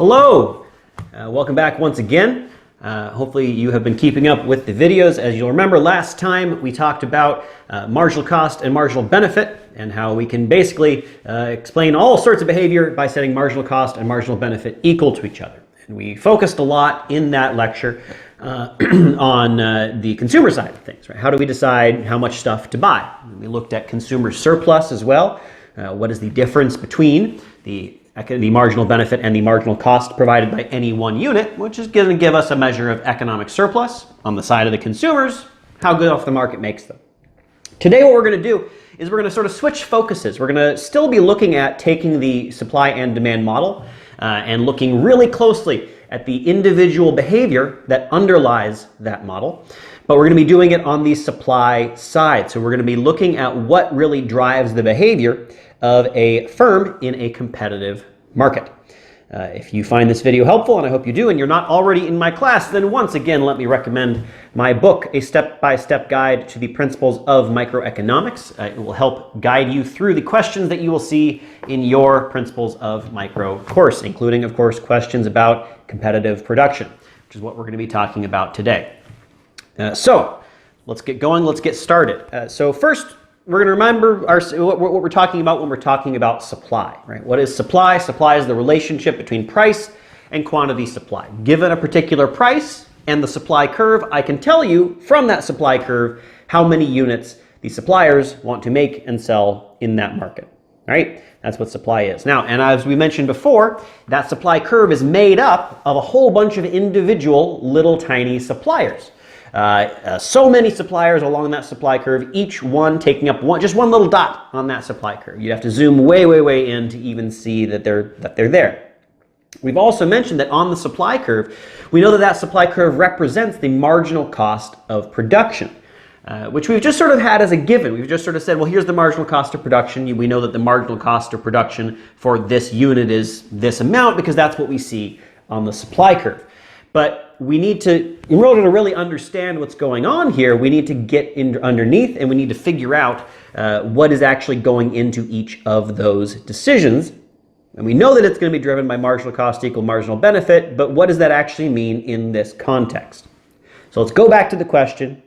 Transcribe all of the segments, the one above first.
Hello! Welcome back once again. Hopefully you have been keeping up with the videos. As you'll remember, last time we talked about marginal cost and marginal benefit and how we can basically explain all sorts of behavior by setting marginal cost and marginal benefit equal to each other. And we focused a lot in that lecture on the consumer side of things, right? How do we decide how much stuff to buy? And we looked at consumer surplus as well. What is the difference between the marginal benefit and the marginal cost provided by any one unit, which is going to give us a measure of economic surplus on the side of the consumers, how good off the market makes them. Today what we're going to do is we're going to sort of switch focuses. We're going to still be looking at taking the supply and demand model and looking really closely at the individual behavior that underlies that model. But we're going to be doing it on the supply side. So we're going to be looking at what really drives the behavior of a firm in a competitive market. If you find this video helpful, and I hope you do, and you're not already in my class, then once again, let me recommend my book, A Step-by-Step Guide to the Principles of Microeconomics. It will help guide you through the questions that you will see in your Principles of Micro course, including, of course, questions about competitive production, which is what we're going to be talking about today. So let's get going. Let's get started. So first, we're going to remember what we're talking about when we're talking about supply, right? What is supply? Supply is the relationship between price and quantity supply. Given a particular price and the supply curve, I can tell you from that supply curve how many units the suppliers want to make and sell in that market, right? That's what supply is. Now, and as we mentioned before, that supply curve is made up of a whole bunch of individual little tiny suppliers. So many suppliers along that supply curve, each one taking up just one little dot on that supply curve. You have to zoom way in to even see that they're there. We've also mentioned that on the supply curve, we know that that supply curve represents the marginal cost of production, which we've just sort of had as a given. We've just sort of said, well, here's the marginal cost of production. We know that the marginal cost of production for this unit is this amount because that's what we see on the supply curve. But we need to, in order to really understand what's going on here, we need to get underneath and we need to figure out what is actually going into each of those decisions. And we know that it's going to be driven by marginal cost equal marginal benefit, but what does that actually mean in this context? So let's go back to the question,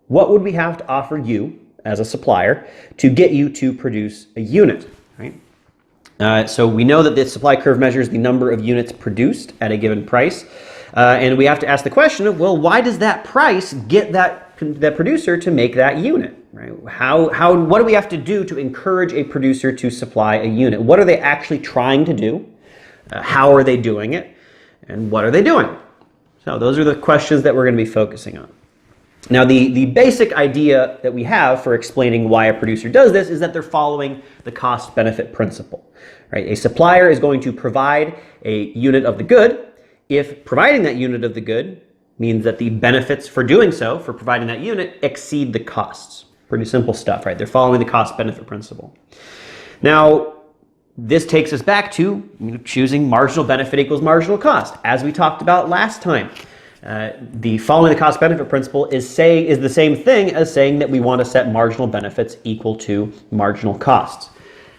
what would we have to offer you as a supplier to get you to produce a unit, right? So we know that the supply curve measures the number of units produced at a given price. And we have to ask the question of, well, why does that price get that producer to make that unit, right? What do we have to do to encourage a producer to supply a unit? What are they actually trying to do? How are they doing it? And what are they doing? So those are the questions that we're going to be focusing on. Now, the basic idea that we have for explaining why a producer does this is that they're following the cost-benefit principle, right? A supplier is going to provide a unit of the good if providing that unit of the good means that the benefits for doing so, for providing that unit, exceed the costs. Pretty simple stuff, right? They're following the cost-benefit principle. Now, this takes us back to choosing marginal benefit equals marginal cost. As we talked about last time, the following the cost-benefit principle is the same thing as saying that we want to set marginal benefits equal to marginal costs.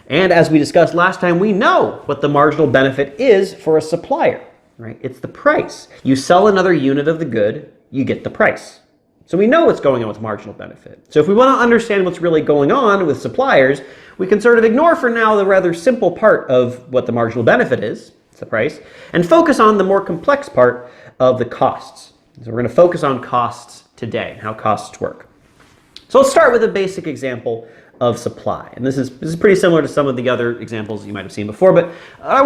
And as we discussed last time, we know what the marginal benefit is for a supplier. Right? It's the price. You sell another unit of the good, you get the price. So we know what's going on with marginal benefit. So if we want to understand what's really going on with suppliers, we can sort of ignore for now the rather simple part of what the marginal benefit is, it's the price, and focus on the more complex part of the costs. So we're going to focus on costs today and how costs work. So let's start with a basic example of supply. And this is pretty similar to some of the other examples you might have seen before, but what I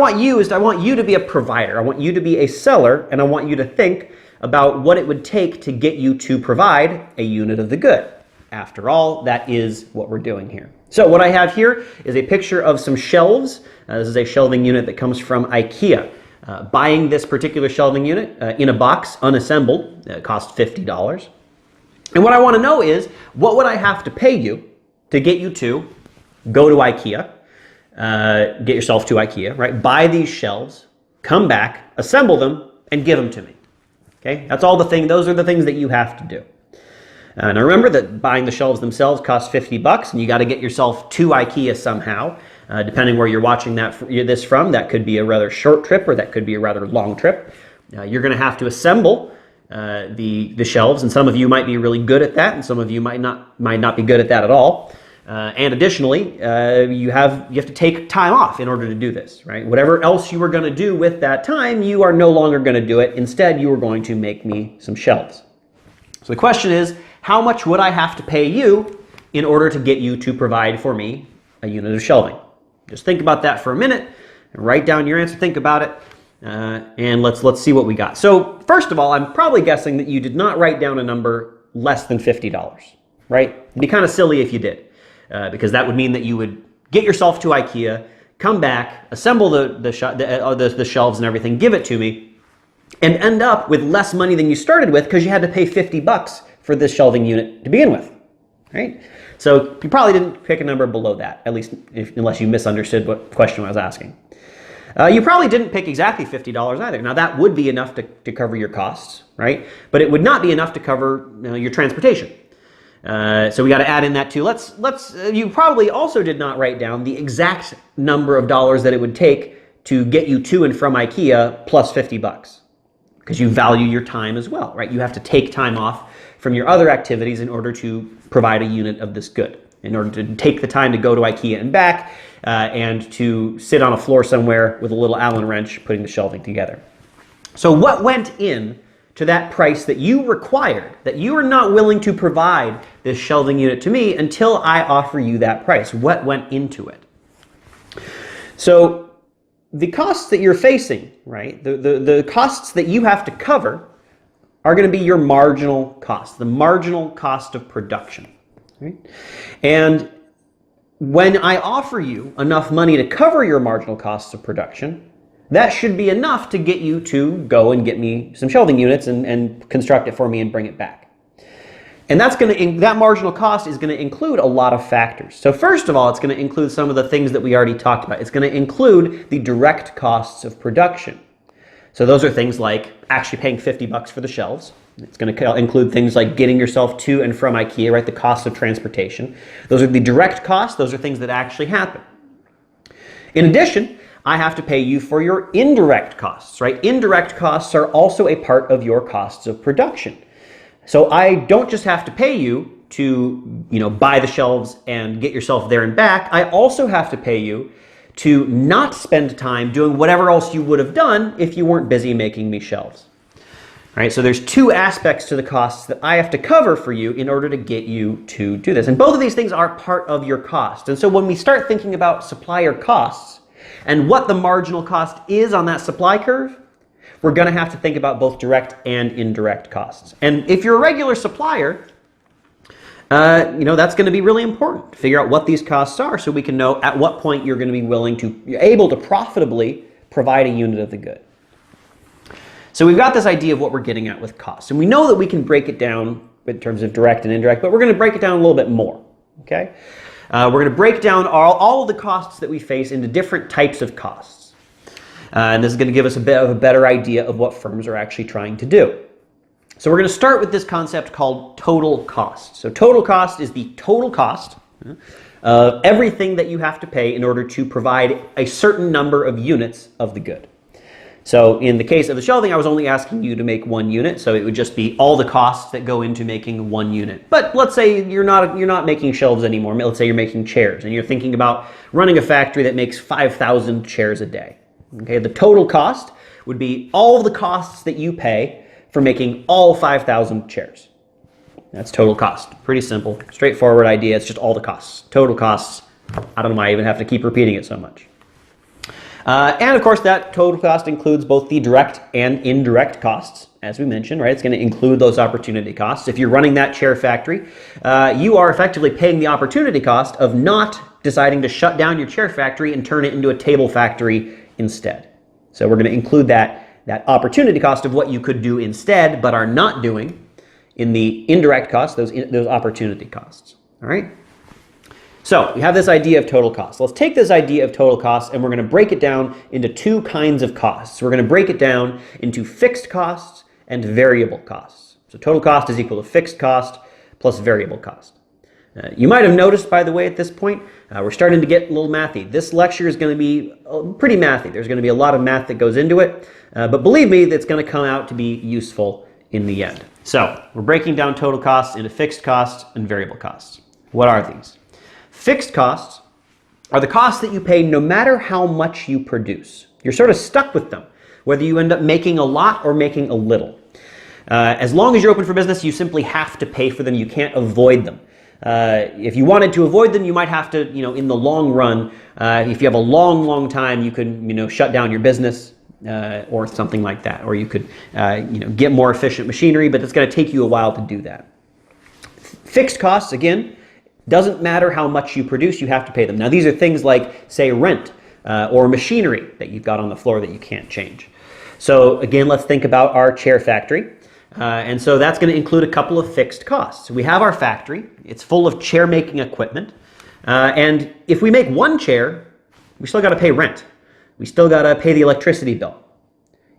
want you to be a provider. I want you to be a seller, and I want you to think about what it would take to get you to provide a unit of the good. After all, that is what we're doing here. So what I have here is a picture of some shelves. This is a shelving unit that comes from IKEA. Buying this particular shelving unit in a box, unassembled, cost $50. And what I want to know is, what would I have to pay you to get you to go to IKEA, get yourself to IKEA, right? Buy these shelves, come back, assemble them, and give them to me. Okay, that's all those are the things that you have to do. Now remember that buying the shelves themselves costs $50, and you got to get yourself to IKEA somehow. Depending where you're watching this from, that could be a rather short trip or that could be a rather long trip. You're going to have to assemble the shelves, and some of you might be really good at that, and some of you might not be good at that at all. And additionally, you have to take time off in order to do this, right? Whatever else you were going to do with that time, you are no longer going to do it. Instead, you are going to make me some shelves. So the question is, how much would I have to pay you in order to get you to provide for me a unit of shelving? Just think about that for a minute and write down your answer. Think about it, and let's see what we got. So first of all, I'm probably guessing that you did not write down a number less than $50, right? It'd be kind of silly if you did, because that would mean that you would get yourself to IKEA, come back, assemble the shelves and everything, give it to me, and end up with less money than you started with because you had to pay $50 for this shelving unit to begin with, right? So you probably didn't pick a number below that, at least unless you misunderstood what question I was asking. You probably didn't pick exactly $50 either. Now that would be enough to cover your costs, right? But it would not be enough to cover your transportation. So we got to add in that too. You probably also did not write down the exact number of dollars that it would take to get you to and from IKEA plus $50, because you value your time as well, right? You have to take time off from your other activities in order to provide a unit of this good, in order to take the time to go to IKEA and back, and to sit on a floor somewhere with a little Allen wrench putting the shelving together. So what went in to that price that you required, that you are not willing to provide this shelving unit to me until I offer you that price? What went into it? So the costs that you're facing, right, the costs that you have to cover are going to be your marginal cost, the marginal cost of production, right? And when I offer you enough money to cover your marginal costs of production, that should be enough to get you to go and get me some shelving units and construct it for me and bring it back. And that marginal cost is going to include a lot of factors. So first of all, it's going to include some of the things that we already talked about. It's going to include the direct costs of production. So those are things like actually paying $50 for the shelves. It's going to include things like getting yourself to and from IKEA, right? The cost of transportation. Those are the direct costs. Those are things that actually happen. In addition, I have to pay you for your indirect costs, right? Indirect costs are also a part of your costs of production. So I don't just have to pay you to, buy the shelves and get yourself there and back. I also have to pay you to not spend time doing whatever else you would have done if you weren't busy making me shelves. All right, so there's two aspects to the costs that I have to cover for you in order to get you to do this. And both of these things are part of your cost. And so when we start thinking about supplier costs and what the marginal cost is on that supply curve, we're going to have to think about both direct and indirect costs. And if you're a regular supplier, that's going to be really important to figure out what these costs are so we can know at what point you're going to be able to profitably provide a unit of the good. So we've got this idea of what we're getting at with costs. And we know that we can break it down in terms of direct and indirect, but we're going to break it down a little bit more, okay? We're going to break down all of the costs that we face into different types of costs. And this is going to give us a bit of a better idea of what firms are actually trying to do. So we're going to start with this concept called total cost. So total cost is the total cost of everything that you have to pay in order to provide a certain number of units of the good. So in the case of the shelving, I was only asking you to make one unit, so it would just be all the costs that go into making one unit. But let's say you're not making shelves anymore. Let's say you're making chairs, and you're thinking about running a factory that makes 5,000 chairs a day. Okay, the total cost would be all the costs that you pay for making all 5,000 chairs. That's total cost. Pretty simple, straightforward idea. It's just all the costs. Total costs. I don't know why I even have to keep repeating it so much. And of course, that total cost includes both the direct and indirect costs, as we mentioned, right? It's going to include those opportunity costs. If you're running that chair factory, you are effectively paying the opportunity cost of not deciding to shut down your chair factory and turn it into a table factory instead. So we're going to include that opportunity cost of what you could do instead but are not doing in the indirect costs, those opportunity costs. All right? So we have this idea of total cost. Let's take this idea of total cost and we're going to break it down into two kinds of costs. We're going to break it down into fixed costs and variable costs. So total cost is equal to fixed cost plus variable cost. You might have noticed, by the way, at this point, we're starting to get a little mathy. This lecture is going to be pretty mathy. There's going to be a lot of math that goes into it, but believe me, that's going to come out to be useful in the end. So we're breaking down total costs into fixed costs and variable costs. What are these? Fixed costs are the costs that you pay no matter how much you produce. You're sort of stuck with them, whether you end up making a lot or making a little. As long as you're open for business, you simply have to pay for them. You can't avoid them. If you wanted to avoid them, you might have to, in the long run, if you have a long time, you could, shut down your business or something like that. Or you could, get more efficient machinery, but it's going to take you a while to do that. Fixed costs, again, doesn't matter how much you produce, you have to pay them. Now, these are things like, say, rent or machinery that you've got on the floor that you can't change. So again, let's think about our chair factory. And so that's going to include a couple of fixed costs. We have our factory. It's full of chair making equipment. And if we make one chair, we still got to pay rent. We still got to pay the electricity bill.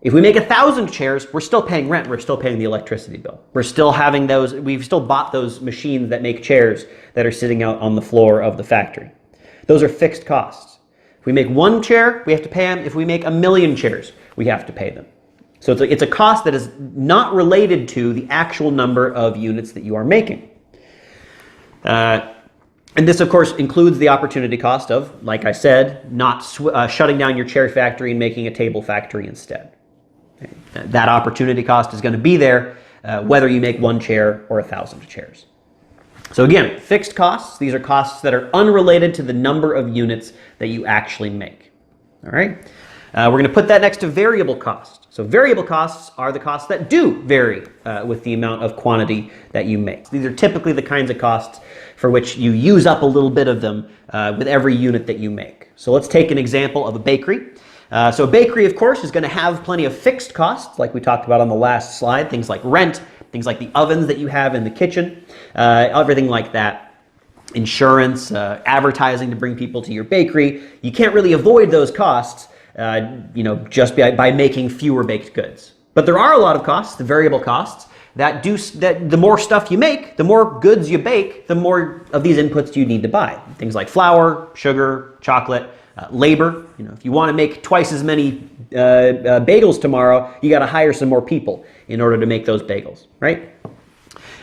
If we make 1,000 chairs, we're still paying rent. We're still paying the electricity bill. We're still having those, we've still bought those machines that make chairs that are sitting out on the floor of the factory. Those are fixed costs. If we make one chair, we have to pay them. If we make 1,000,000 chairs, we have to pay them. So it's a cost that is not related to the actual number of units that you are making. And this, of course, includes the opportunity cost of, like I said, not shutting down your chair factory and making a table factory instead. Okay. That opportunity cost is going to be there whether you make one chair or 1,000 chairs. So again, fixed costs, these are costs that are unrelated to the number of units that you actually make. All right? We're going to put that next to variable costs. So variable costs are the costs that do vary with the amount of quantity that you make. These are typically the kinds of costs for which you use up a little bit of them with every unit that you make. So let's take an example of a bakery. So a bakery, of course, is going to have plenty of fixed costs, like we talked about on the last slide, things like rent, things like the ovens that you have in the kitchen, everything like that. Insurance, advertising to bring people to your bakery. You can't really avoid those costs just by making fewer baked goods. But there are a lot of costs, the variable costs, that the more stuff you make, the more goods you bake, the more of these inputs you need to buy. Things like flour, sugar, chocolate, labor. If you want to make twice as many bagels tomorrow, you got to hire some more people in order to make those bagels, right?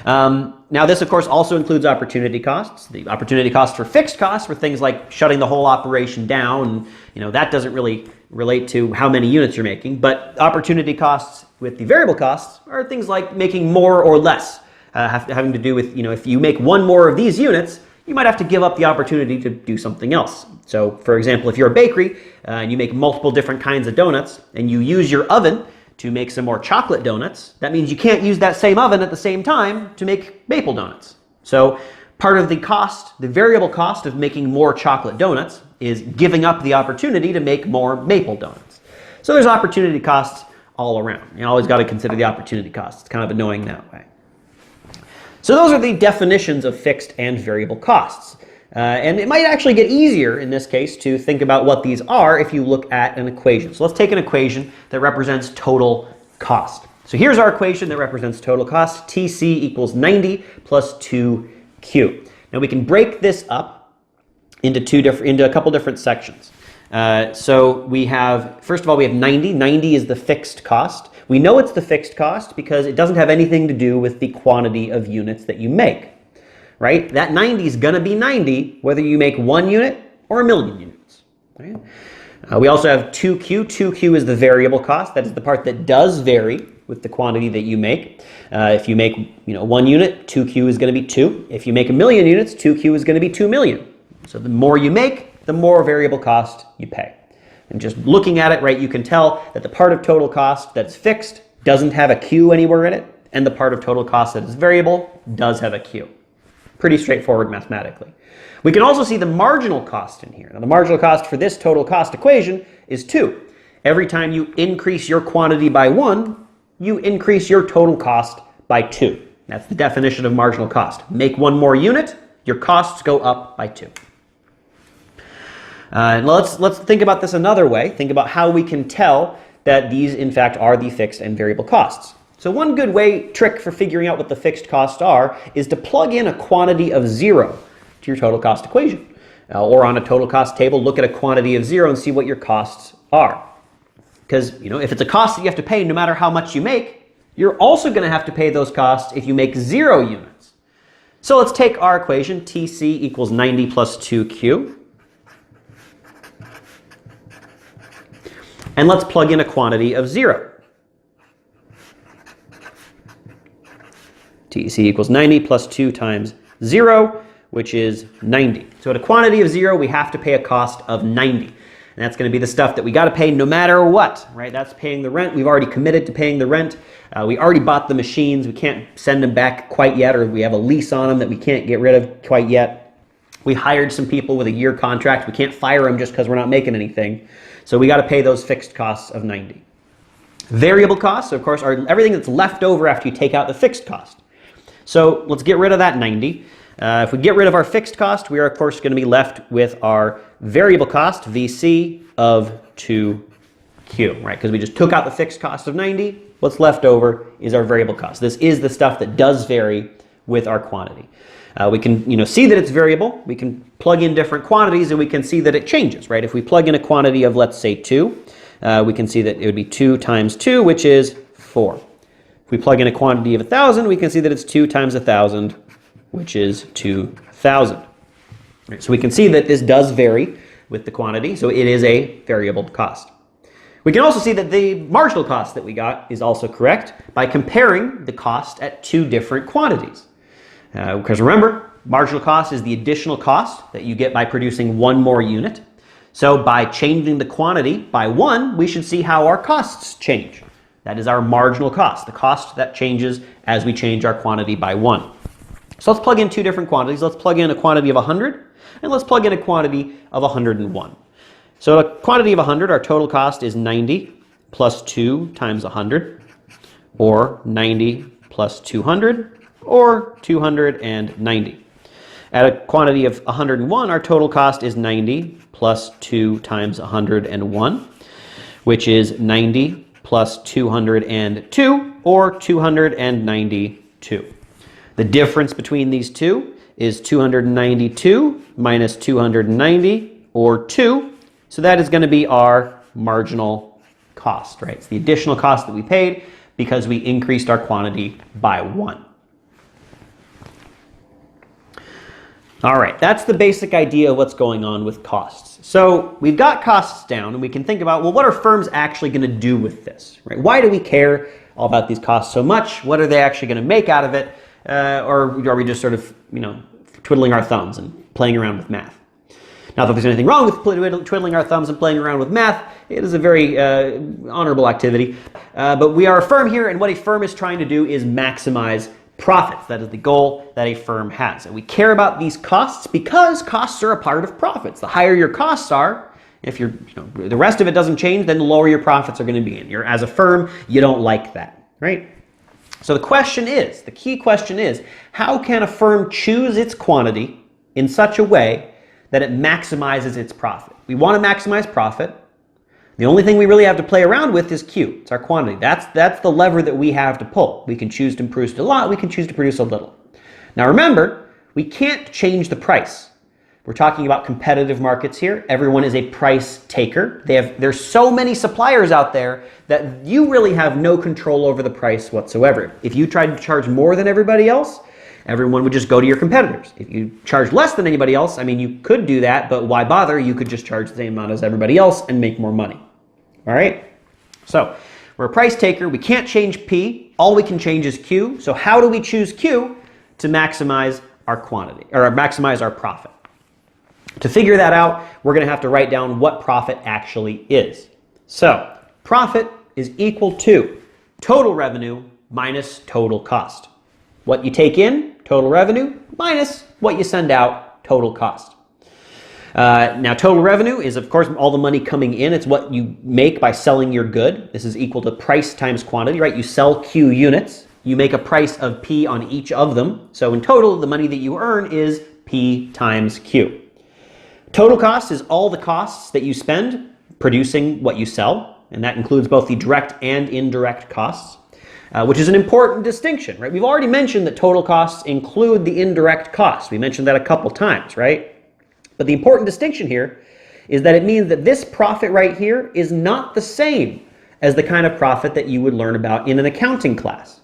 Now this, of course, also includes opportunity costs. The opportunity costs for fixed costs for things like shutting the whole operation down. That doesn't really relate to how many units you're making. But opportunity costs with the variable costs are things like making more or less, having to do with, if you make one more of these units, you might have to give up the opportunity to do something else. So, for example, if you're a bakery and you make multiple different kinds of donuts and you use your oven to make some more chocolate donuts, that means you can't use that same oven at the same time to make maple donuts. So part of the cost, the variable cost of making more chocolate donuts is giving up the opportunity to make more maple donuts. So there's opportunity costs all around. You always got to consider the opportunity costs. It's kind of annoying that way. So those are the definitions of fixed and variable costs. And it might actually get easier in this case to think about what these are if you look at an equation. So let's take an equation that represents total cost. So here's our equation that represents total cost. TC equals 90 plus 2Q. Now we can break this up into a couple different sections. So we have, first of all, we have 90. 90 is the fixed cost. We know it's the fixed cost because it doesn't have anything to do with the quantity of units that you make. Right? That 90 is going to be 90 whether you make 1 unit or 1,000,000 units. Right? We also have 2Q. 2Q is the variable cost. That is the part that does vary with the quantity that you make. If you make 1 unit, 2Q is going to be 2. If you make 1,000,000 units, 2Q is going to be 2,000,000. So the more you make, the more variable cost you pay. And just looking at it, right, you can tell that the part of total cost that's fixed doesn't have a Q anywhere in it, and the part of total cost that is variable does have a Q. Pretty straightforward mathematically. We can also see the marginal cost in here. Now the marginal cost for this total cost equation is 2. Every time you increase your quantity by 1, you increase your total cost by 2. That's the definition of marginal cost. Make 1 more unit, your costs go up by 2. Let's think about this another way. Think about how we can tell that these, in fact, are the fixed and variable costs. So one good trick for figuring out what the fixed costs are is to plug in a quantity of 0 to your total cost equation. Or on a total cost table, look at a quantity of 0 and see what your costs are. Because if it's a cost that you have to pay no matter how much you make, you're also going to have to pay those costs if you make 0 units. So let's take our equation, TC equals 90 plus 2Q. And let's plug in a quantity of 0. TC equals 90 plus 2 times 0, which is 90. So at a quantity of 0, we have to pay a cost of 90. And that's going to be the stuff that we got to pay no matter what, right? That's paying the rent. We've already committed to paying the rent. We already bought the machines. We can't send them back quite yet, or we have a lease on them that we can't get rid of quite yet. We hired some people with a year contract. We can't fire them just because we're not making anything. So we got to pay those fixed costs of 90. Variable costs, of course, are everything that's left over after you take out the fixed cost. So let's get rid of that 90. If we get rid of our fixed cost, we are, of course, going to be left with our variable cost, VC, of 2Q, right? Because we just took out the fixed cost of 90. What's left over is our variable cost. This is the stuff that does vary with our quantity. We can see that it's variable. We can plug in different quantities, and we can see that it changes, right? If we plug in a quantity of, let's say, 2, we can see that it would be 2 times 2, which is 4. If we plug in a quantity of 1,000, we can see that it's 2 times 1,000, which is 2,000. Right, so we can see that this does vary with the quantity, so it is a variable cost. We can also see that the marginal cost that we got is also correct by comparing the cost at 2 different quantities. Because remember, marginal cost is the additional cost that you get by producing 1 more unit. So by changing the quantity by 1, we should see how our costs change. That is our marginal cost, the cost that changes as we change our quantity by 1. So let's plug in 2 different quantities. Let's plug in a quantity of 100, and let's plug in a quantity of 101. So a quantity of 100, our total cost is 90 plus 2 times 100, or 90 plus 200, or 290. At a quantity of 101, our total cost is 90 plus 2 times 101, which is 90 plus 202, or 292. The difference between these two is 292 minus 290, or 2. So that is going to be our marginal cost, right? It's the additional cost that we paid because we increased our quantity by 1. All right, that's the basic idea of what's going on with costs. So we've got costs down, and we can think about, well, what are firms actually going to do with this, right? Why do we care all about these costs so much? What are they actually going to make out of it? Or are we just sort of, twiddling our thumbs and playing around with math? Not that there's anything wrong with twiddling our thumbs and playing around with math. It is a very honorable activity. But we are a firm here, and what a firm is trying to do is maximize profits. That is the goal that a firm has. And we care about these costs because costs are a part of profits. The higher your costs are, if the rest of it doesn't change, then the lower your profits are going to be. And as a firm, you don't like that, right? So the key question is, how can a firm choose its quantity in such a way that it maximizes its profit? We want to maximize profit. The only thing we really have to play around with is Q. It's our quantity. That's the lever that we have to pull. We can choose to produce a lot. We can choose to produce a little. Now remember, we can't change the price. We're talking about competitive markets here. Everyone is a price taker. There's so many suppliers out there that you really have no control over the price whatsoever. If you tried to charge more than everybody else, everyone would just go to your competitors. If you charge less than anybody else, you could do that, but why bother? You could just charge the same amount as everybody else and make more money. All right? So we're a price taker. We can't change P. All we can change is Q. So how do we choose Q to maximize our quantity, or maximize our profit? To figure that out, we're going to have to write down what profit actually is. So profit is equal to total revenue minus total cost. What you take in, total revenue, minus what you send out, total cost. Now total revenue is, of course, all the money coming in. It's what you make by selling your good. This is equal to price times quantity, right? You sell Q units. You make a price of P on each of them. So in total, the money that you earn is P times Q. Total cost is all the costs that you spend producing what you sell, and that includes both the direct and indirect costs. which is an important distinction, right? We've already mentioned that total costs include the indirect costs. We mentioned that a couple times, right? But the important distinction here is that it means that this profit right here is not the same as the kind of profit that you would learn about in an accounting class,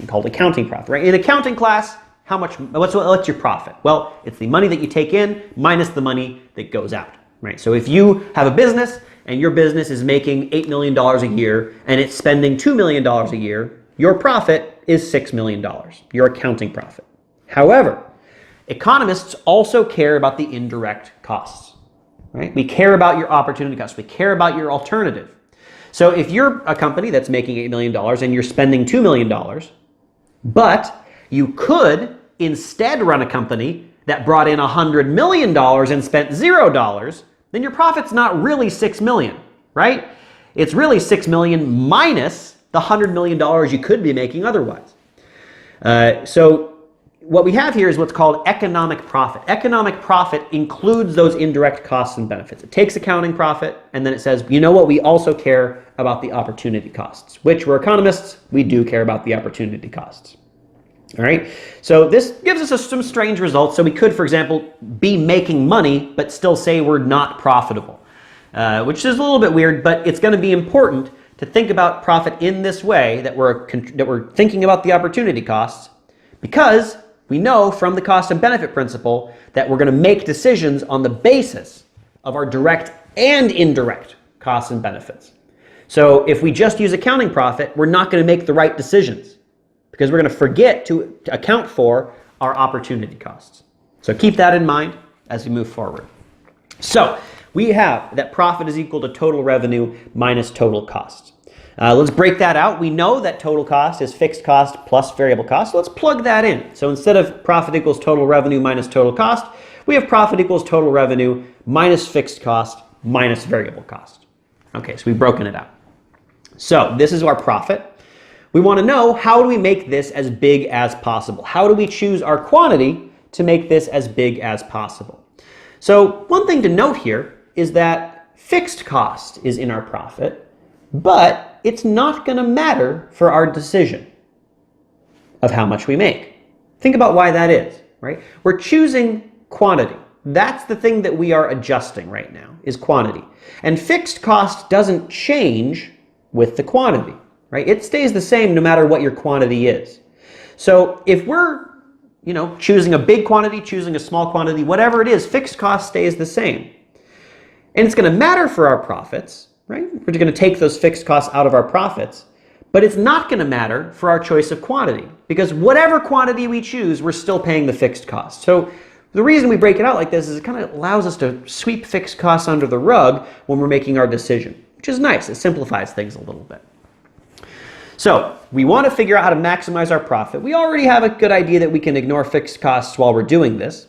called accounting profit, right? In accounting class, what's your profit? Well, it's the money that you take in minus the money that goes out, right? So if you have a business and your business is making $8 million a year and it's spending $2 million a year, your profit is $6 million, your accounting profit. However, economists also care about the indirect costs, right? We care about your opportunity costs. We care about your alternative. So if you're a company that's making $8 million and you're spending $2 million, but you could instead run a company that brought in $100 million and spent $0, then your profit's not really $6 million, right? It's really $6 million minus the $100 million you could be making otherwise. So what we have here is what's called economic profit. Economic profit includes those indirect costs and benefits. It takes accounting profit, and then it says, you know what, we also care about the opportunity costs, which we're economists, we do care about the opportunity costs. All right, so this gives us some strange results. So we could, for example, be making money, but still say we're not profitable, which is a little bit weird, but it's going to be important to think about profit in this way, that we're thinking about the opportunity costs, because we know from the cost and benefit principle that we're going to make decisions on the basis of our direct and indirect costs and benefits. So if we just use accounting profit, we're not going to make the right decisions because we're going to forget to account for our opportunity costs. So keep that in mind as we move forward. So we have that profit is equal to total revenue minus total costs. Let's break that out. We know that total cost is fixed cost plus variable cost. So let's plug that in. So instead of profit equals total revenue minus total cost, we have profit equals total revenue minus fixed cost minus variable cost. Okay, so we've broken it out. So this is our profit. We want to know, how do we make this as big as possible? How do we choose our quantity to make this as big as possible? So one thing to note here is that fixed cost is in our profit, but it's not going to matter for our decision of how much we make. Think about why that is, right? We're choosing quantity. That's the thing that we are adjusting right now, is quantity. And fixed cost doesn't change with the quantity, right? It stays the same no matter what your quantity is. So if we're, choosing a big quantity, choosing a small quantity, whatever it is, fixed cost stays the same. And it's going to matter for our profits, right? We're going to take those fixed costs out of our profits, but it's not going to matter for our choice of quantity, because whatever quantity we choose, we're still paying the fixed cost. So the reason we break it out like this is it kind of allows us to sweep fixed costs under the rug when we're making our decision, which is nice. It simplifies things a little bit. So we want to figure out how to maximize our profit. We already have a good idea that we can ignore fixed costs while we're doing this.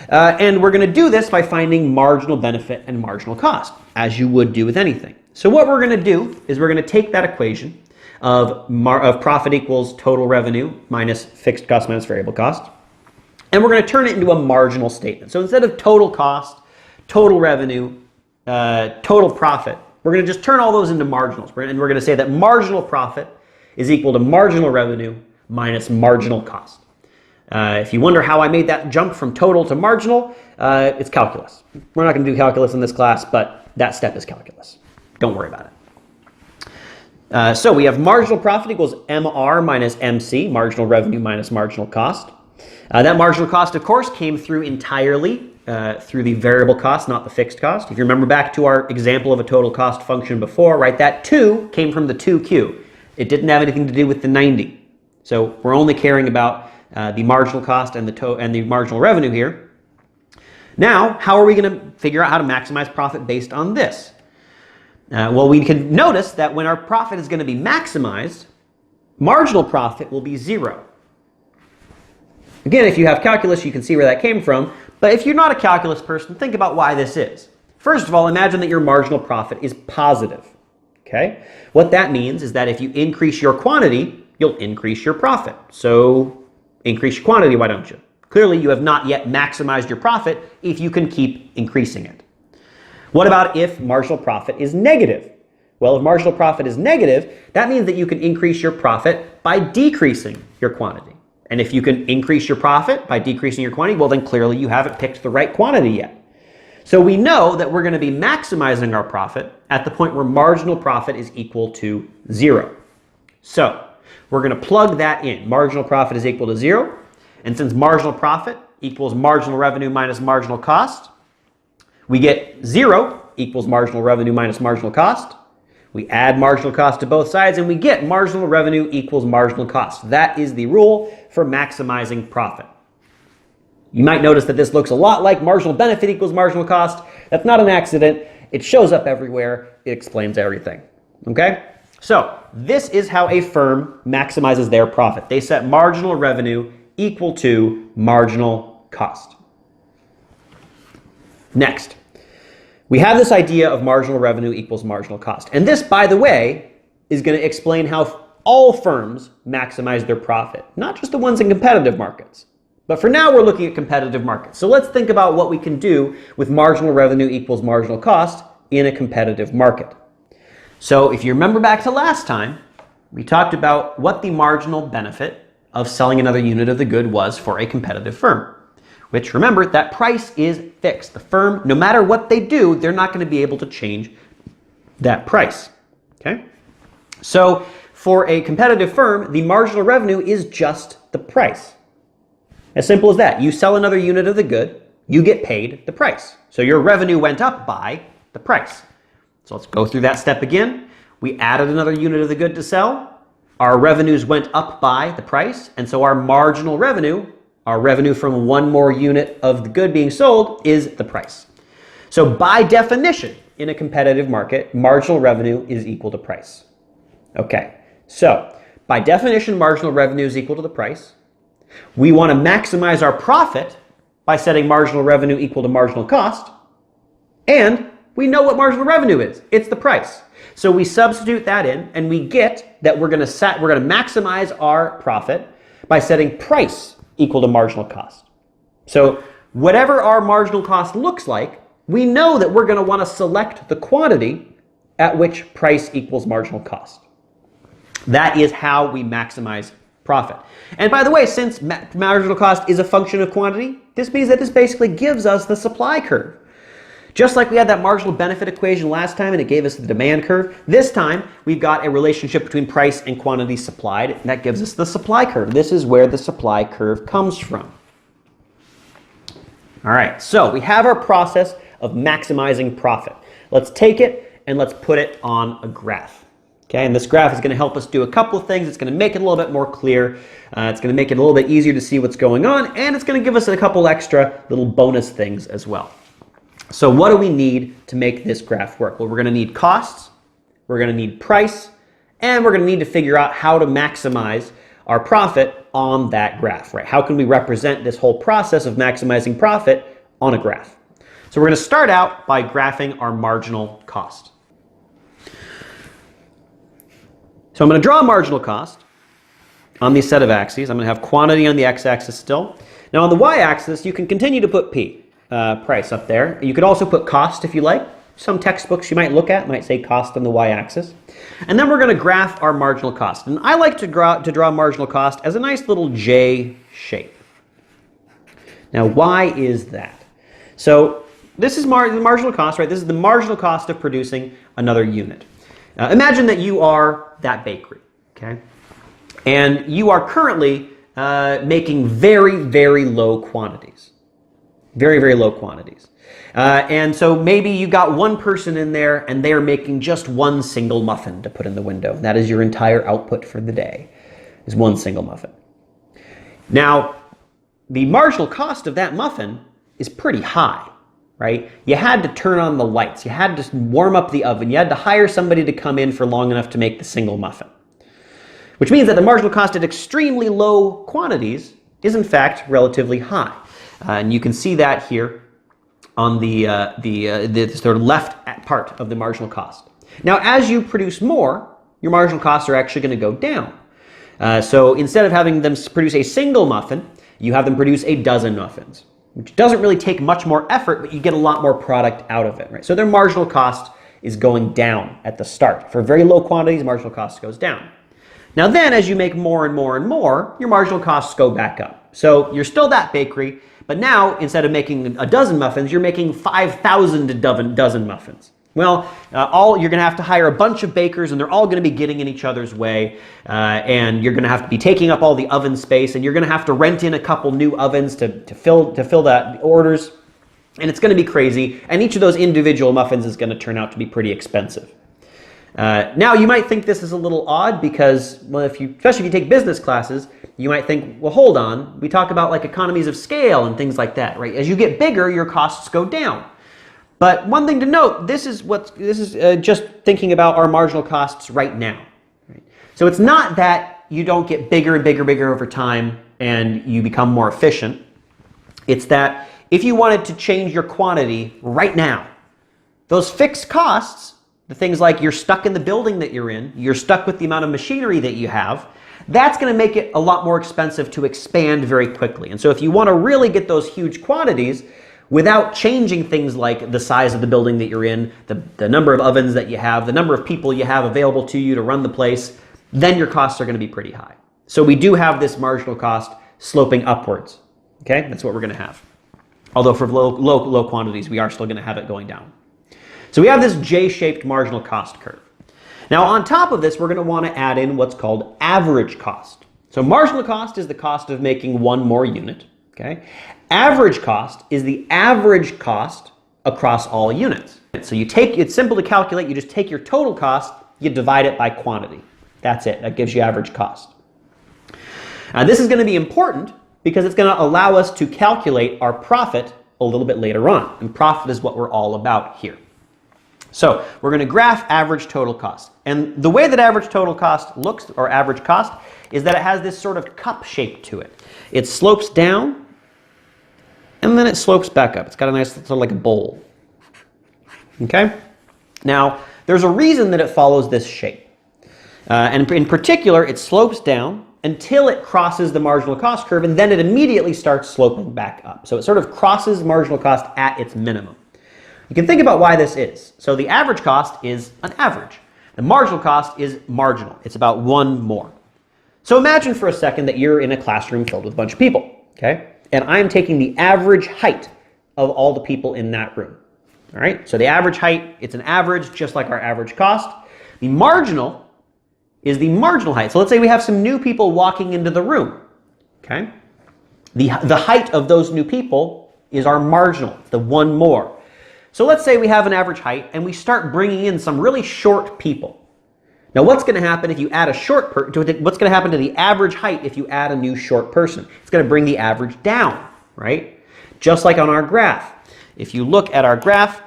And we're going to do this by finding marginal benefit and marginal cost, as you would do with anything. So what we're going to do is we're going to take that equation of profit equals total revenue minus fixed cost minus variable cost, and we're going to turn it into a marginal statement. So instead of total cost, total revenue, total profit, we're going to just turn all those into marginals. And we're going to say that marginal profit is equal to marginal revenue minus marginal cost. If you wonder how I made that jump from total to marginal, it's calculus. We're not going to do calculus in this class, but that step is calculus. Don't worry about it. So we have marginal profit equals MR minus MC, marginal revenue minus marginal cost. That marginal cost, of course, came through entirely through the variable cost, not the fixed cost. If you remember back to our example of a total cost function before, right, that 2 came from the 2Q. It didn't have anything to do with the 90. So we're only caring about the marginal cost and the marginal revenue here. Now, how are we going to figure out how to maximize profit based on this? Well, we can notice that when our profit is going to be maximized, marginal profit will be 0. Again, if you have calculus, you can see where that came from. But if you're not a calculus person, think about why this is. First of all, imagine that your marginal profit is positive. Okay? What that means is that if you increase your quantity, you'll increase your profit. So increase your quantity, why don't you? Clearly, you have not yet maximized your profit if you can keep increasing it. What about if marginal profit is negative? Well, if marginal profit is negative, that means that you can increase your profit by decreasing your quantity. And if you can increase your profit by decreasing your quantity, well, then clearly you haven't picked the right quantity yet. So we know that we're going to be maximizing our profit at the point where marginal profit is equal to 0. So we're going to plug that in. Marginal profit is equal to 0. And since marginal profit equals marginal revenue minus marginal cost, we get 0 equals marginal revenue minus marginal cost. We add marginal cost to both sides and we get marginal revenue equals marginal cost. That is the rule for maximizing profit. You might notice that this looks a lot like marginal benefit equals marginal cost. That's not an accident. It shows up everywhere. It explains everything. Okay? So this is how a firm maximizes their profit. They set marginal revenue equal to marginal cost. Next, we have this idea of marginal revenue equals marginal cost. And this, by the way, is going to explain how all firms maximize their profit, not just the ones in competitive markets. But for now, we're looking at competitive markets. So let's think about what we can do with marginal revenue equals marginal cost in a competitive market. So if you remember back to last time, we talked about what the marginal benefit of selling another unit of the good was for a competitive firm. Which, remember, that price is fixed. The firm, no matter what they do, they're not going to be able to change that price. Okay? So for a competitive firm, the marginal revenue is just the price. As simple as that. You sell another unit of the good, you get paid the price. So your revenue went up by the price. So let's go through that step again. We added another unit of the good to sell. Our revenues went up by the price. And so our marginal revenue, our revenue from one more unit of the good being sold, is the price. So by definition, in a competitive market, marginal revenue is equal to price. Okay, so by definition, marginal revenue is equal to the price. We want to maximize our profit by setting marginal revenue equal to marginal cost. And we know what marginal revenue is. It's the price. So we substitute that in and we get that we're going to maximize our profit by setting price equal to marginal cost. So whatever our marginal cost looks like, we know that we're going to want to select the quantity at which price equals marginal cost. That is how we maximize profit. And by the way, since marginal cost is a function of quantity, this means that this basically gives us the supply curve. Just like we had that marginal benefit equation last time and it gave us the demand curve, this time we've got a relationship between price and quantity supplied, and that gives us the supply curve. This is where the supply curve comes from. All right, so we have our process of maximizing profit. Let's take it and let's put it on a graph. Okay, and this graph is going to help us do a couple of things. It's going to make it a little bit more clear. It's going to make it a little bit easier to see what's going on, and it's going to give us a couple extra little bonus things as well. So what do we need to make this graph work? Well, we're going to need costs, we're going to need price, and we're going to need to figure out how to maximize our profit on that graph, right? How can we represent this whole process of maximizing profit on a graph? So we're going to start out by graphing our marginal cost. So I'm going to draw a marginal cost on these set of axes. I'm going to have quantity on the x-axis still. Now on the y-axis, you can continue to put P, price up there. You could also put cost if you like. Some textbooks you might look at might say cost on the y-axis. And then we're going to graph our marginal cost. And I like to draw marginal cost as a nice little J shape. Now why is that? So this is the marginal cost, right? This is the marginal cost of producing another unit. Imagine that you are that bakery, okay? And you are currently making very, very low quantities. Very, very low quantities. And so maybe you got one person in there and they are making just one single muffin to put in the window. That is your entire output for the day, is one single muffin. Now, the marginal cost of that muffin is pretty high. Right? You had to turn on the lights, you had to warm up the oven, you had to hire somebody to come in for long enough to make the single muffin. Which means that the marginal cost at extremely low quantities is in fact relatively high. And you can see that here on the sort of left part of the marginal cost. Now as you produce more, your marginal costs are actually going to go down. So instead of having them produce a single muffin, you have them produce a dozen muffins, which doesn't really take much more effort, but you get a lot more product out of it, right? So their marginal cost is going down at the start. For very low quantities, marginal cost goes down. Now then, as you make more and more and more, your marginal costs go back up. So you're still that bakery, but now instead of making a dozen muffins, you're making 5,000 dozen muffins. Well, you're going to have to hire a bunch of bakers, and they're all going to be getting in each other's way, and you're going to have to be taking up all the oven space, and you're going to have to rent in a couple new ovens to fill that orders, and it's going to be crazy. And each of those individual muffins is going to turn out to be pretty expensive. Now, you might think this is a little odd because, well, especially if you take business classes, you might think, well, hold on. We talk about like economies of scale and things like that, right? As you get bigger, your costs go down. But one thing to note, this is just thinking about our marginal costs right now. Right? So it's not that you don't get bigger and bigger over time and you become more efficient. It's that if you wanted to change your quantity right now, those fixed costs, the things like you're stuck in the building that you're in, you're stuck with the amount of machinery that you have, that's going to make it a lot more expensive to expand very quickly. And so if you want to really get those huge quantities, without changing things like the size of the building that you're in, the number of ovens that you have, the number of people you have available to you to run the place, then your costs are going to be pretty high. So we do have this marginal cost sloping upwards. Okay, that's what we're going to have. Although for low quantities, we are still going to have it going down. So we have this J-shaped marginal cost curve. Now on top of this, we're going to want to add in what's called average cost. So marginal cost is the cost of making one more unit. Okay. Average cost is the average cost across all units. So it's simple to calculate. You just take your total cost, you divide it by quantity. That's it. That gives you average cost. Now this is going to be important because it's going to allow us to calculate our profit a little bit later on. And profit is what we're all about here. So we're going to graph average total cost. And the way that average total cost looks, or average cost, is that it has this sort of cup shape to it. It slopes down, and then it slopes back up. It's got a nice, sort of like a bowl. Okay? Now, there's a reason that it follows this shape. And in particular, it slopes down until it crosses the marginal cost curve, and then it immediately starts sloping back up. So it sort of crosses marginal cost at its minimum. You can think about why this is. So the average cost is an average. The marginal cost is marginal. It's about one more. So imagine for a second that you're in a classroom filled with a bunch of people. Okay? And I'm taking the average height of all the people in that room. All right, so the average height, it's an average, just like our average cost. The marginal is the marginal height. So let's say we have some new people walking into the room. Okay, the height of those new people is our marginal, the one more. So let's say we have an average height and we start bringing in some really short people. Now, what's going to happen if you add a what's going to happen to the average height if you add a new short person? It's going to bring the average down, right? Just like on our graph. If you look at our graph,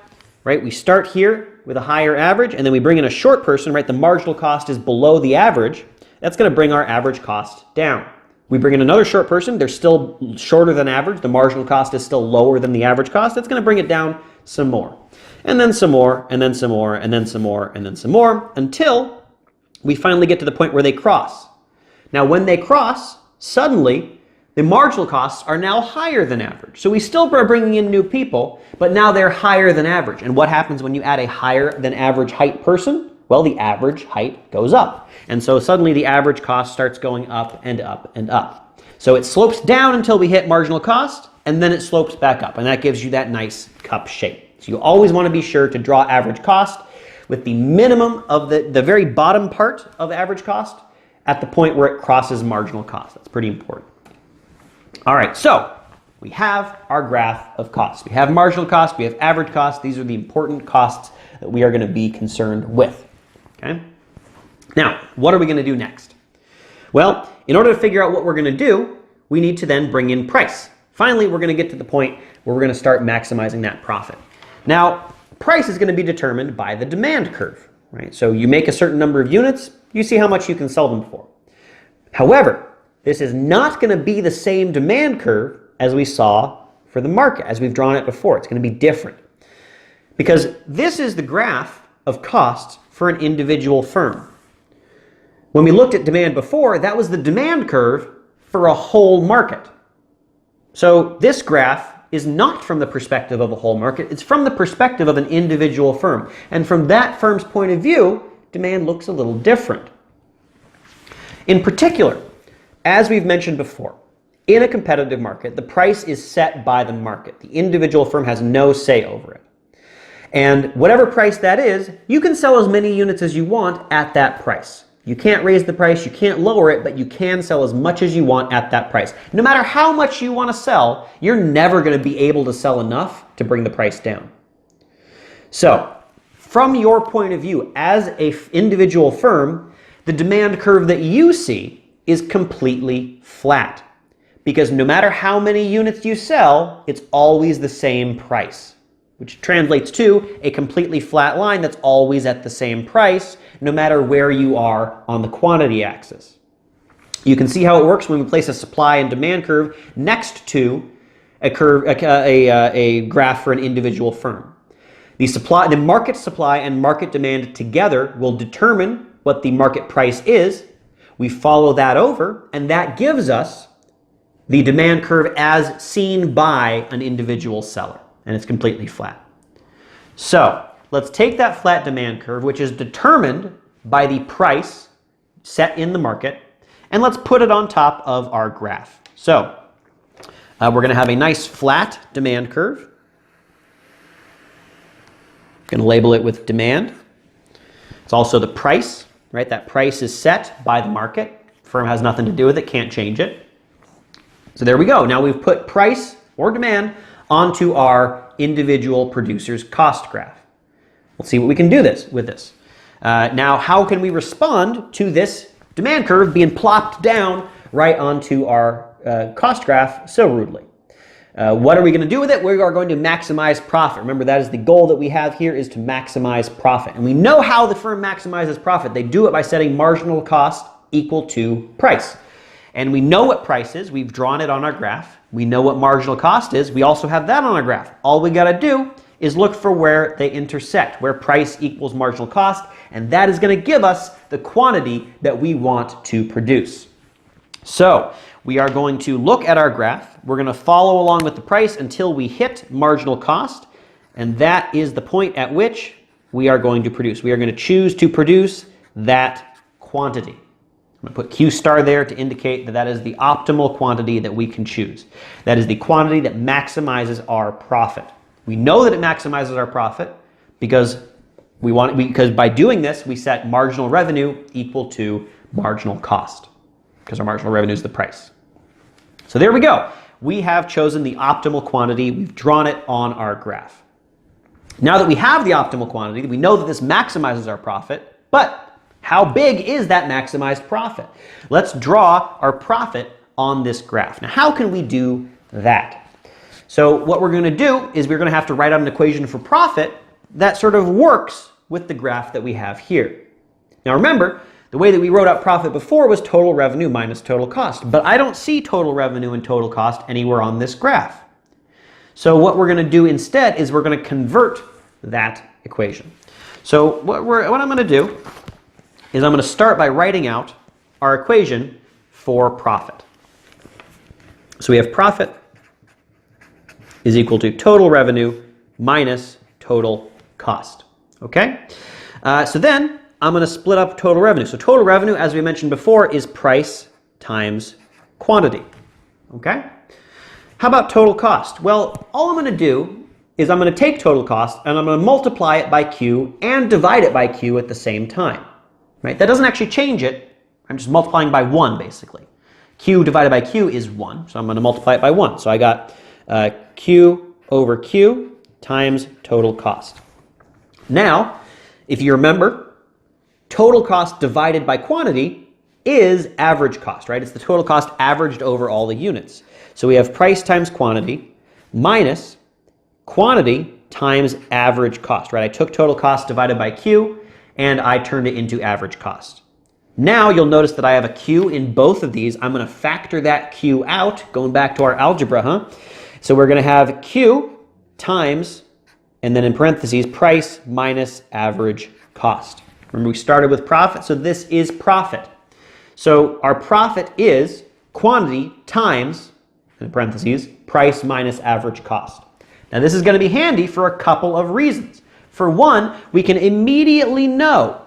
right, we start here with a higher average, and then we bring in a short person, right? The marginal cost is below the average. That's going to bring our average cost down. We bring in another short person. They're still shorter than average. The marginal cost is still lower than the average cost. That's going to bring it down some more. And then some more, and then some more, and then some more, and then some more, until we finally get to the point where they cross. Now, when they cross, suddenly the marginal costs are now higher than average. So we still are bringing in new people, but now they're higher than average. And what happens when you add a higher than average height person? Well, the average height goes up. And so suddenly the average cost starts going up and up and up. So it slopes down until we hit marginal cost, and then it slopes back up. And that gives you that nice cup shape. So you always want to be sure to draw average cost with the minimum of the very bottom part of average cost at the point where it crosses marginal cost. That's pretty important. All right, so we have our graph of costs. We have marginal cost, we have average cost. These are the important costs that we are going to be concerned with. Okay? Now, what are we going to do next? Well, in order to figure out what we're going to do, we need to then bring in price. Finally, we're going to get to the point where we're going to start maximizing that profit. Now, price is going to be determined by the demand curve, right? So you make a certain number of units, you see how much you can sell them for. However, this is not going to be the same demand curve as we saw for the market, as we've drawn it before. It's going to be different. Because this is the graph of costs for an individual firm. When we looked at demand before, that was the demand curve for a whole market. So this graph is not from the perspective of a whole market, it's from the perspective of an individual firm. And from that firm's point of view, demand looks a little different. In particular, as we've mentioned before, in a competitive market, the price is set by the market. The individual firm has no say over it. And whatever price that is, you can sell as many units as you want at that price. You can't raise the price, you can't lower it, but you can sell as much as you want at that price. No matter how much you want to sell, you're never going to be able to sell enough to bring the price down. So, from your point of view as an individual firm, the demand curve that you see is completely flat. Because no matter how many units you sell, it's always the same price, which translates to a completely flat line that's always at the same price, no matter where you are on the quantity axis. You can see how it works when we place a supply and demand curve next to a graph for an individual firm. The market supply and market demand together will determine what the market price is. We follow that over, and that gives us the demand curve as seen by an individual seller, and it's completely flat. So let's take that flat demand curve, which is determined by the price set in the market, and let's put it on top of our graph. So we're going to have a nice flat demand curve. I'm going to label it with demand. It's also the price, right? That price is set by the market. Firm has nothing to do with it, can't change it. So there we go. Now we've put price or demand onto our individual producer's cost graph. We'll see what we can do with this. Now, how can we respond to this demand curve being plopped down right onto our cost graph so rudely? What are we going to do with it? We are going to maximize profit. Remember, that is the goal that we have here, is to maximize profit. And we know how the firm maximizes profit. They do it by setting marginal cost equal to price. And we know what price is. We've drawn it on our graph. We know what marginal cost is. We also have that on our graph. All we got to do is look for where they intersect, where price equals marginal cost, and that is going to give us the quantity that we want to produce. So we are going to look at our graph. We're going to follow along with the price until we hit marginal cost, and that is the point at which we are going to produce. We are going to choose to produce that quantity. I'm going to put Q star there to indicate that that is the optimal quantity that we can choose. That is the quantity that maximizes our profit. We know that it maximizes our profit because by doing this, we set marginal revenue equal to marginal cost, because our marginal revenue is the price. So there we go. We have chosen the optimal quantity. We've drawn it on our graph. Now that we have the optimal quantity, we know that this maximizes our profit, but how big is that maximized profit? Let's draw our profit on this graph. Now, how can we do that? So what we're going to do is we're going to have to write out an equation for profit that sort of works with the graph that we have here. Now remember, the way that we wrote out profit before was total revenue minus total cost, but I don't see total revenue and total cost anywhere on this graph. So what we're going to do instead is we're going to convert that equation. So what I'm going to do is I'm going to start by writing out our equation for profit. So we have profit is equal to total revenue minus total cost. Okay? So then I'm going to split up total revenue. So total revenue, as we mentioned before, is price times quantity. Okay? How about total cost? Well, all I'm going to do is I'm going to take total cost and I'm going to multiply it by Q and divide it by Q at the same time. Right? That doesn't actually change it. I'm just multiplying by 1, basically. Q divided by Q is 1, so I'm going to multiply it by 1. So I got Q over Q times total cost. Now, if you remember, total cost divided by quantity is average cost, right? It's the total cost averaged over all the units. So we have price times quantity minus quantity times average cost, right? I took total cost divided by Q, and I turned it into average cost. Now you'll notice that I have a Q in both of these. I'm going to factor that Q out, going back to our algebra, huh? So we're going to have Q times, and then in parentheses, price minus average cost. Remember, we started with profit, so this is profit. So our profit is quantity times, in parentheses, price minus average cost. Now this is going to be handy for a couple of reasons. For one, we can immediately know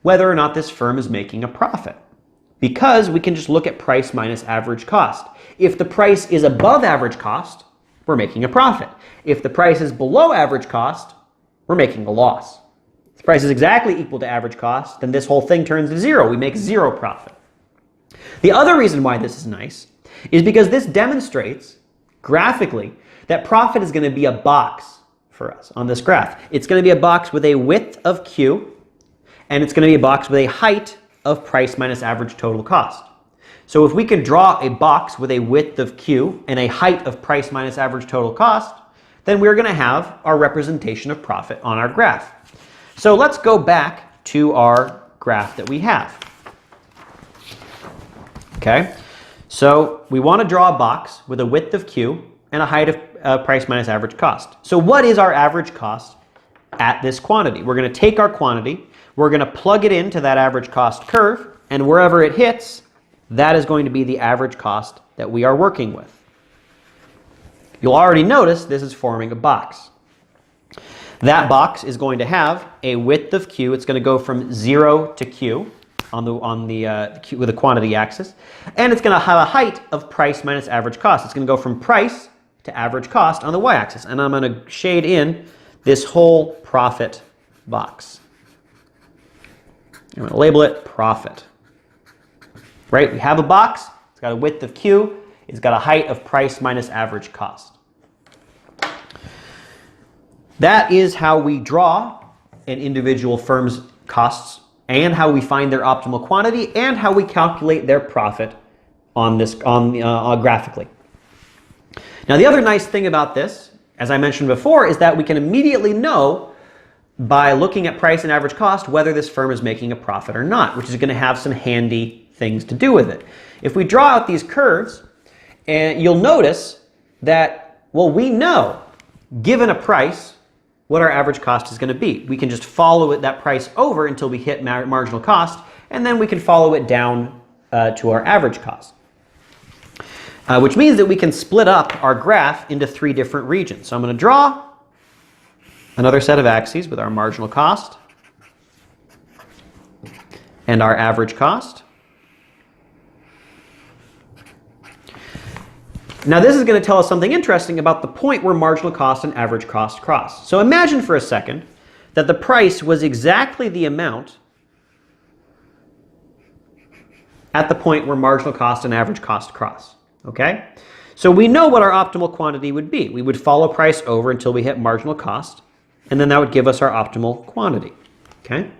whether or not this firm is making a profit, because we can just look at price minus average cost. If the price is above average cost, we're making a profit. If the price is below average cost, we're making a loss. If the price is exactly equal to average cost, then this whole thing turns to zero. We make zero profit. The other reason why this is nice is because this demonstrates graphically that profit is going to be a box for us on this graph. It's going to be a box with a width of Q, and it's going to be a box with a height of price minus average total cost. So if we can draw a box with a width of Q and a height of price minus average total cost, then we're going to have our representation of profit on our graph. So let's go back to our graph that we have. Okay, so we want to draw a box with a width of Q and a height of price minus average cost. So what is our average cost at this quantity? We're going to take our quantity, we're going to plug it into that average cost curve, and wherever it hits, that is going to be the average cost that we are working with. You'll already notice this is forming a box. That box is going to have a width of Q. It's going to go from 0 to Q with the quantity axis, and it's going to have a height of price minus average cost. It's going to go from price to average cost on the y-axis, and I'm going to shade in this whole profit box. I'm going to label it profit. Right? We have a box. It's got a width of Q. It's got a height of price minus average cost. That is how we draw an individual firm's costs, and how we find their optimal quantity, and how we calculate their profit on this graphically. Now the other nice thing about this, as I mentioned before, is that we can immediately know by looking at price and average cost whether this firm is making a profit or not, which is going to have some handy things to do with it. If we draw out these curves, and you'll notice that, well, we know, given a price, what our average cost is going to be. We can just follow that price over until we hit marginal cost, and then we can follow it down to our average cost. Which means that we can split up our graph into 3 different regions. So I'm going to draw another set of axes with our marginal cost and our average cost. Now this is going to tell us something interesting about the point where marginal cost and average cost cross. So imagine for a second that the price was exactly the amount at the point where marginal cost and average cost cross. Okay? So we know what our optimal quantity would be. We would follow price over until we hit marginal cost, and then that would give us our optimal quantity. Okay?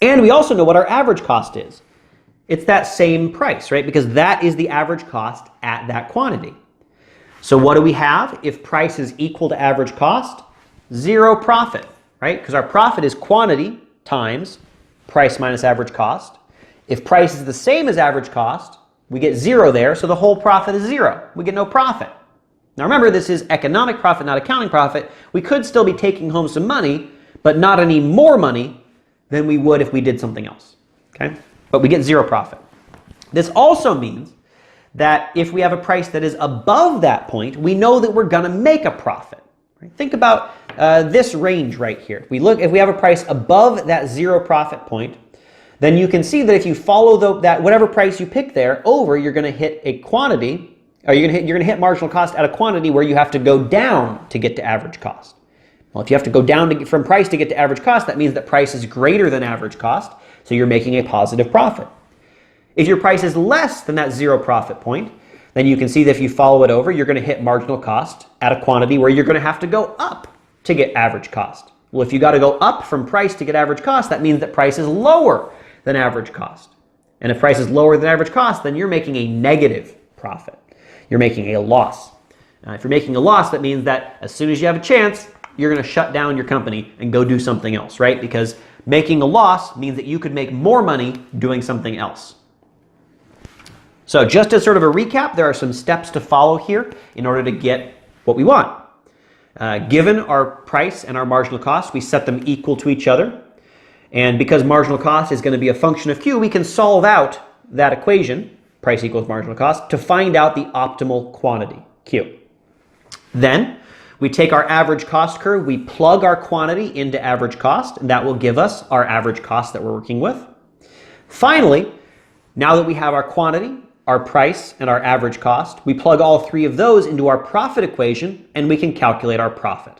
And we also know what our average cost is. It's that same price, right? Because that is the average cost at that quantity. So what do we have? If price is equal to average cost, 0 profit, right? Because our profit is quantity times price minus average cost. If price is the same as average cost, we get 0 there, so the whole profit is 0. We get no profit. Now remember, this is economic profit, not accounting profit. We could still be taking home some money, but not any more money than we would if we did something else. Okay? But we get 0 profit. This also means that if we have a price that is above that point, we know that we're going to make a profit. Right? Think about this range right here. If we have a price above that 0 profit point, then you can see that if you follow that whatever price you pick there over, you're going to hit a quantity, or you're going to hit marginal cost at a quantity where you have to go down to get to average cost. Well, if you have to go down from price to get to average cost, that means that price is greater than average cost, so you're making a positive profit. If your price is less than that 0 profit point, then you can see that if you follow it over, you're going to hit marginal cost at a quantity where you're going to have to go up to get average cost. Well, if you got to go up from price to get average cost, that means that price is lower than average cost. And if price is lower than average cost, then you're making a negative profit. You're making a loss. If you're making a loss, that means that as soon as you have a chance, you're going to shut down your company and go do something else, right? Because making a loss means that you could make more money doing something else. So just as sort of a recap, there are some steps to follow here in order to get what we want. Given our price and our marginal cost, we set them equal to each other. And because marginal cost is going to be a function of Q, we can solve out that equation, price equals marginal cost, to find out the optimal quantity, Q. Then we take our average cost curve, we plug our quantity into average cost, and that will give us our average cost that we're working with. Finally, now that we have our quantity, our price, and our average cost, we plug all three of those into our profit equation, and we can calculate our profit.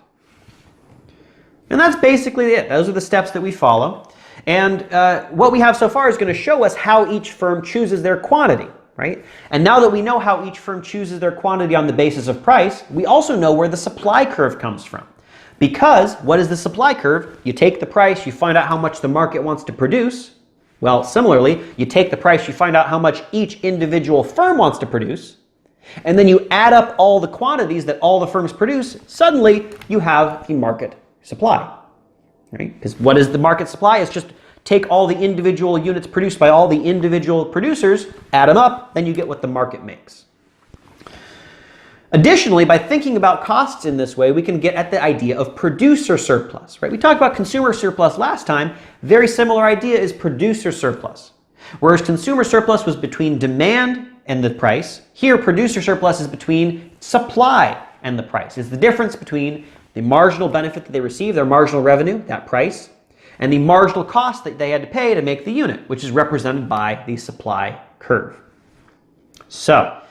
And that's basically it. Those are the steps that we follow. And what we have so far is going to show us how each firm chooses their quantity, right? And now that we know how each firm chooses their quantity on the basis of price, we also know where the supply curve comes from. Because what is the supply curve? You take the price, you find out how much the market wants to produce. Well, similarly, you take the price, you find out how much each individual firm wants to produce, and then you add up all the quantities that all the firms produce. Suddenly, you have the market supply, right? Because what is the market supply? It's just take all the individual units produced by all the individual producers, add them up, then you get what the market makes. Additionally, by thinking about costs in this way, we can get at the idea of producer surplus, right? We talked about consumer surplus last time. Very similar idea is producer surplus. Whereas consumer surplus was between demand and the price, here producer surplus is between supply and the price. It's the difference between the marginal benefit that they receive, their marginal revenue, that price, and the marginal cost that they had to pay to make the unit, which is represented by the supply curve. So,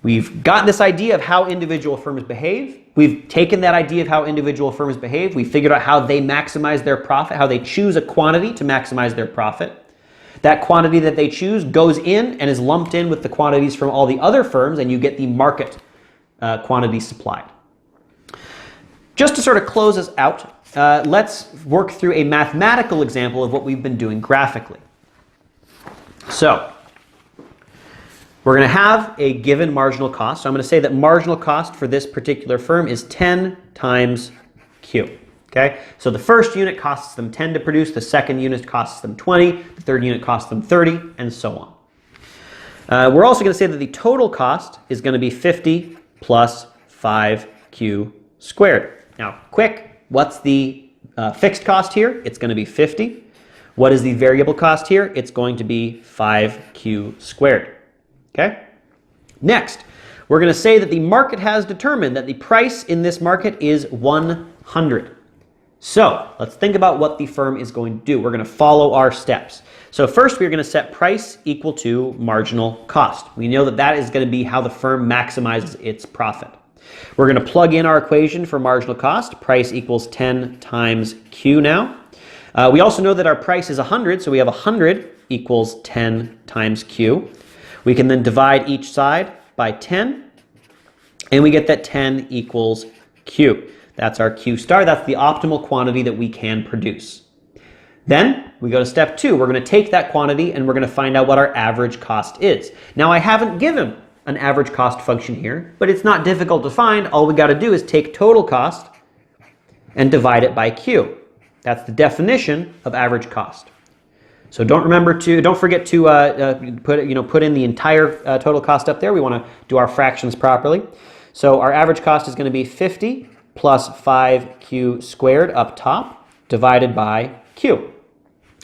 we've got this idea of how individual firms behave. We've taken that idea of how individual firms behave. We figured out how they maximize their profit, how they choose a quantity to maximize their profit. That quantity that they choose goes in and is lumped in with the quantities from all the other firms, and you get the market quantity supplied. Just to sort of close us out, let's work through a mathematical example of what we've been doing graphically. So, we're going to have a given marginal cost. So I'm going to say that marginal cost for this particular firm is 10 times Q. Okay? So the first unit costs them 10 to produce, the second unit costs them 20, the third unit costs them 30, and so on. We're also going to say that the total cost is going to be 50 plus 5Q squared. Now, quick, what's the fixed cost here? It's going to be 50. What is the variable cost here? It's going to be 5Q squared. Okay? Next, we're going to say that the market has determined that the price in this market is 100. So, let's think about what the firm is going to do. We're going to follow our steps. So first, we're going to set price equal to marginal cost. We know that that is going to be how the firm maximizes its profit. We're going to plug in our equation for marginal cost. Price equals 10 times Q now. We also know that our price is 100, so we have 100 equals 10 times Q. We can then divide each side by 10, and we get that 10 equals Q. That's our Q star. That's the optimal quantity that we can produce. Then we go to step 2. We're going to take that quantity and we're going to find out what our average cost is. Now, I haven't given an average cost function here, but it's not difficult to find. All we got to do is take total cost and divide it by Q. That's the definition of average cost. So don't forget to put in the entire total cost up there. We want to do our fractions properly. So our average cost is going to be 50 plus 5Q squared up top divided by Q,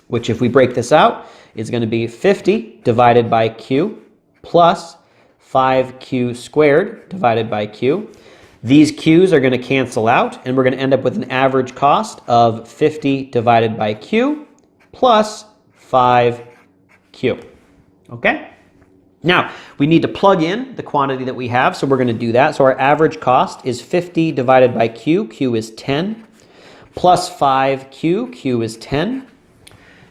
which if we break this out is going to be 50 divided by Q plus 5Q squared divided by Q. These Q's are going to cancel out, and we're going to end up with an average cost of 50 divided by Q plus 5Q. Okay? Now, we need to plug in the quantity that we have, so we're going to do that. So our average cost is 50 divided by Q. Q is 10. Plus 5Q. Q is 10.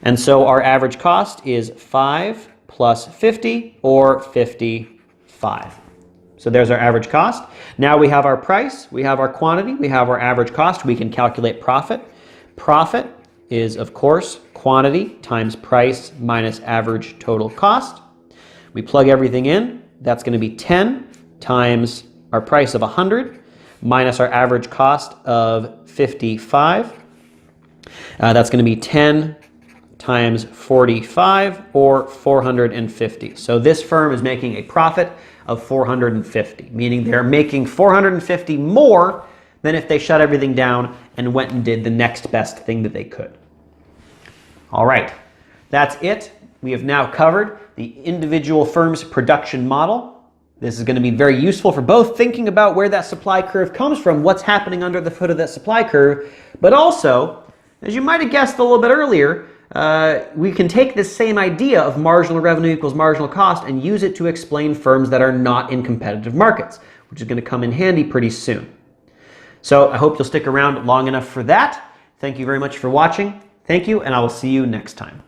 And so our average cost is 5 plus 50, or 55. So there's our average cost. Now we have our price, we have our quantity, we have our average cost. We can calculate profit. Profit is, of course, quantity times price minus average total cost. We plug everything in. That's going to be 10 times our price of 100 minus our average cost of 55. That's going to be 10 times 45, or 450. So this firm is making a profit of 450, meaning they're making 450 more than if they shut everything down and went and did the next best thing that they could. All right, that's it. We have now covered the individual firm's production model, This is going to be very useful for both thinking about where that supply curve comes from, what's happening under the foot of that supply curve, but also, as you might have guessed a little bit earlier, we can take this same idea of marginal revenue equals marginal cost and use it to explain firms that are not in competitive markets, which is going to come in handy pretty soon. So I hope you'll stick around long enough for that. Thank you very much for watching. Thank you, and I will see you next time.